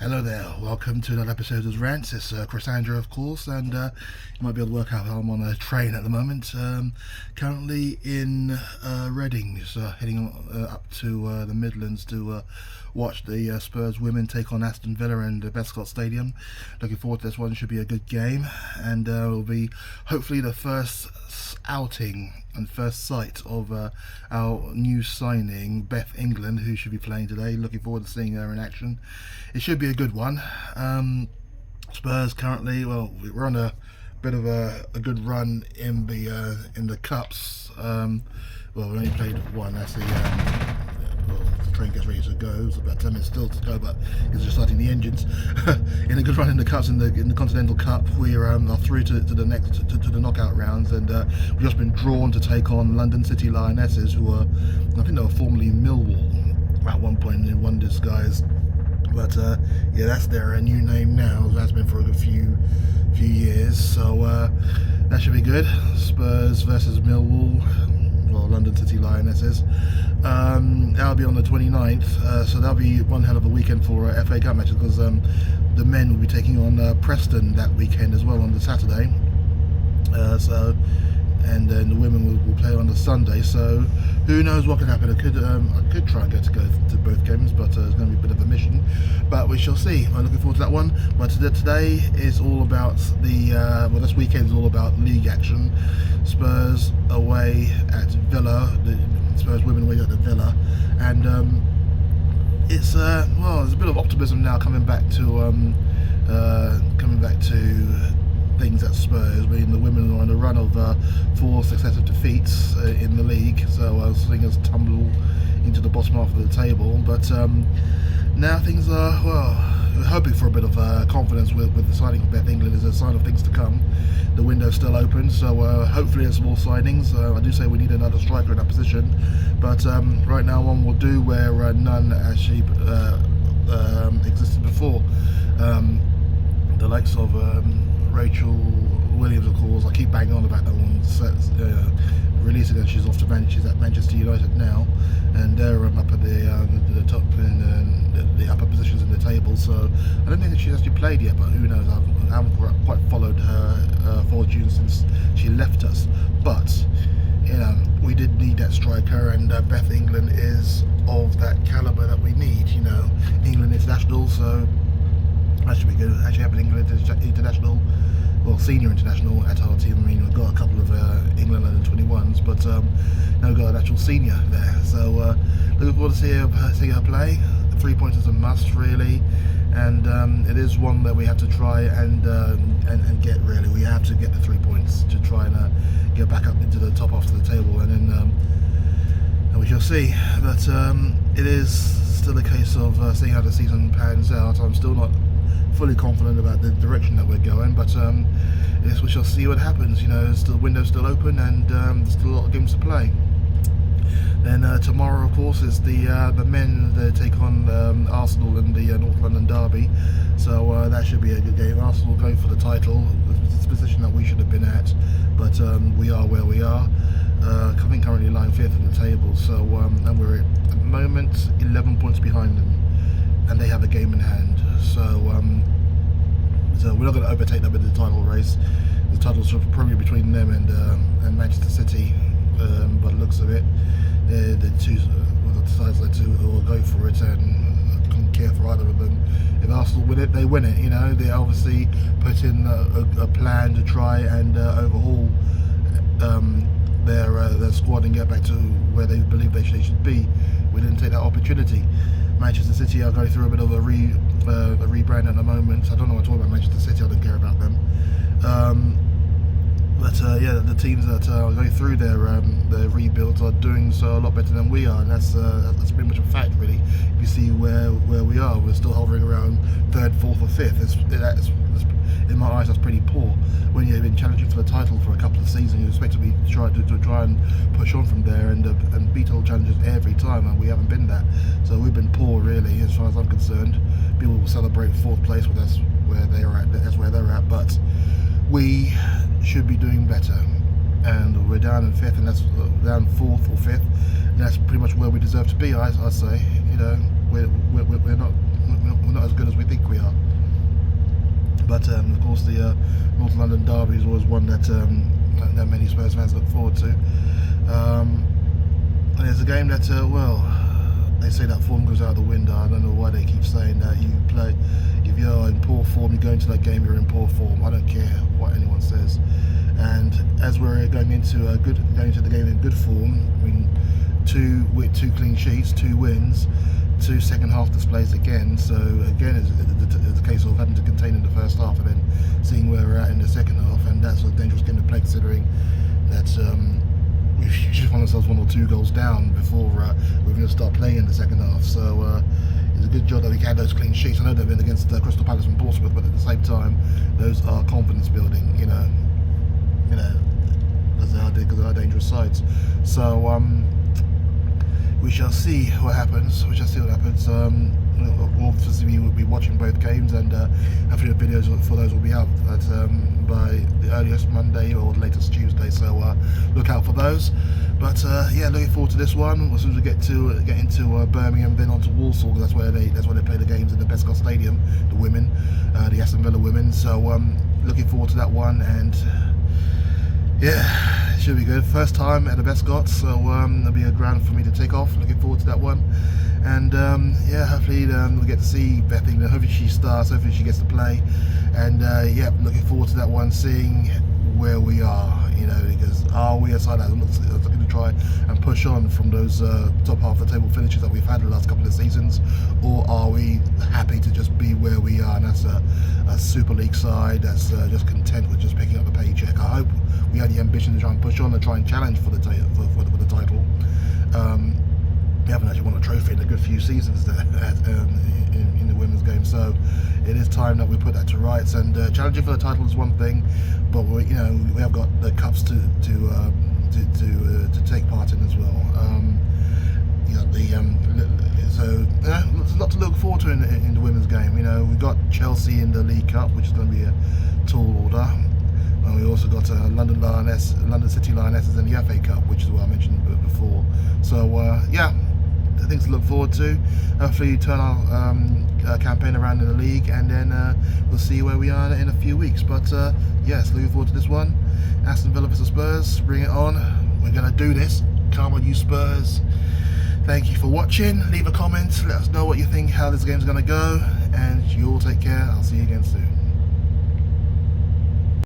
Hello there, welcome to another episode of Rantz. It's Cassandra, of course, and you might be able to work out how I'm on a train at the moment. Currently in Reading, so heading up to the Midlands to watch the Spurs women take on Aston Villa in the Bescot Stadium. Looking forward to this one, should be a good game, and it will be hopefully the first outing and first sight of our new signing, Beth England, who should be playing today. Looking forward to seeing her in action. It should be a good one. Spurs currently, well, we're on a bit of a good run in the cups. Well, we only played one. That's the train gets ready to go. It's about 10 minutes still to go, but it's just starting the engines. In a good run in the cups, in the Continental Cup, we are through to the knockout rounds, and we've just been drawn to take on London City Lionesses, who were, I think they were formerly Millwall at one point in one disguise. But yeah, that's their new name now. That's been for a good few years, so that should be good. Spurs versus Millwall, well, London City Lionesses. That'll be on the 29th, so that'll be one hell of a weekend for FA Cup matches, because the men will be taking on Preston that weekend as well on the Saturday. And then the women will play on the Sunday, so who knows what can happen. I could try and go to both games, but it's going to be a bit of a mission, but we shall see. I'm looking forward to that one. But today is all about this weekend is all about league action. Spurs away at Villa, the Spurs women away at the Villa, and it's there's a bit of optimism now coming back to things at Spurs. I mean, the women are on a run of 4 successive defeats in the league, so I was seeing us tumble into the bottom half of the table. But now things are, well, we're hoping for a bit of confidence with the signing of Beth England is a sign of things to come. The window's still open, so hopefully there's more signings. I do say we need another striker in that position, but right now one will do where none actually existed before. The likes of Rachel Williams, of course, I keep banging on about that one. Releasing her, she's off to she's at Manchester United now, and they're up at the top in the upper positions in the table. So I don't think that she's actually played yet, but who knows? I haven't quite followed her fortune since she left us. But you know, we did need that striker, and Beth England is of that calibre that we need. You know, England international, so that should be good. Actually, having England international, well, senior international at our team. I mean, we've got a couple of England under 21s, but now we've got an actual senior there. So looking forward to seeing her play. 3 points is a must, really, and it is one that we have to try and get. Really, we have to get the 3 points to try and get back up into the top half of the table, and then we shall see. But it is still a case of seeing how the season pans out. I'm still not fully confident about the direction that we're going, but yes, we shall see what happens. You know, the window's still open, and there's still a lot of games to play. Then tomorrow, of course, is the men that take on Arsenal in the North London derby, so that should be a good game. Arsenal going for the title, the position that we should have been at, but we are where we are, currently lying 5th in the table, so and we're at the moment 11 points behind them, and they have a game in hand. So we're not going to overtake them in the title race. The title's probably between them and Manchester City, by the looks of it. The two sides that two will go for it, and I couldn't care for either of them. If Arsenal win it, they win it. You know, they obviously put in a plan to try and overhaul their squad and get back to where they believe they should be. We didn't take that opportunity. Manchester City are going through a bit of a rebrand at the moment. I don't know what to talk about Manchester City, I don't care about them. But yeah, the teams that are going through their rebuilds are doing so a lot better than we are, and that's pretty much a fact, really. If you see where we are, we're still hovering around 3rd, 4th or 5th. In my eyes, that's pretty poor. When you've been challenging for the title for a couple of seasons, you expect to be try and push on from there and beat all challenges every time, and we haven't been that. So we've been poor, really, as far as I'm concerned. People will celebrate 4th place, well, that's where they're at. That's where they're at, but we should be doing better, and we're down in 5th, and that's down 4th or 5th, and that's pretty much where we deserve to be. I say, you know, we're not as good as we think we are. But of course, the North London derby is always one that that many Spurs fans look forward to. And it's a game that, well, they say that form goes out the window. I don't know why they keep saying that. If you're in poor form, you go into that game, you're in poor form. I don't care what anyone says. And as we're going into the game in good form, I mean, two clean sheets, 2 wins, 2 second half displays again. So again, it's a case of having to contain in the first half and then seeing where we're at in the second half. And that's a dangerous game to play, considering that we should find ourselves 1 or 2 goals down before we're going to start playing in the second half. So it's a good job that we had those clean sheets. I know they've been against Crystal Palace and Portsmouth, but at the same time, those are confidence building, you know, because they are dangerous sides. So we shall see what happens. Obviously, we will be watching both games, and hopefully the videos for those will be out by the earliest Monday or the latest Tuesday. So look out for those. But yeah, looking forward to this one. As soon as we get into Birmingham, then on to Walsall, because that's where they play the games in the Bescot Stadium. The women, the Aston Villa women. So looking forward to that one, and yeah, it should be good. First time at the Bescot, so there'll be a ground for me to take off. Looking forward to that one. And yeah, hopefully we'll get to see Beth England. Hopefully she starts, hopefully she gets to play. And yeah, looking forward to that one, seeing where we are, you know, because are we a side that looks looking to try and push on from those top half of the table finishes that we've had the last couple of seasons, or are we happy to just be where we are, and that's a Super League side that's just content with just picking up the paycheck. I hope we had the ambition to try and push on and try and challenge for the title. We haven't actually won a trophy in a good few seasons there in the women's game, so it is time that we put that to rights. And challenging for the title is one thing, but we have got the cups to take part in as well. So there's a lot to look forward to in the women's game. You know, we've got Chelsea in the League Cup, which is going to be a tall order. And we also got London City Lionesses in the FA Cup, which is what I mentioned before. So yeah, things to look forward to. Hopefully turn our campaign around in the league, and then we'll see where we are in a few weeks. But yes, looking forward to this one. Aston Villa vs Spurs, bring it on. We're going to do this. Come on, you Spurs. Thank you for watching. Leave a comment, let us know what you think, how this game's going to go, and you all take care. I'll see you again soon.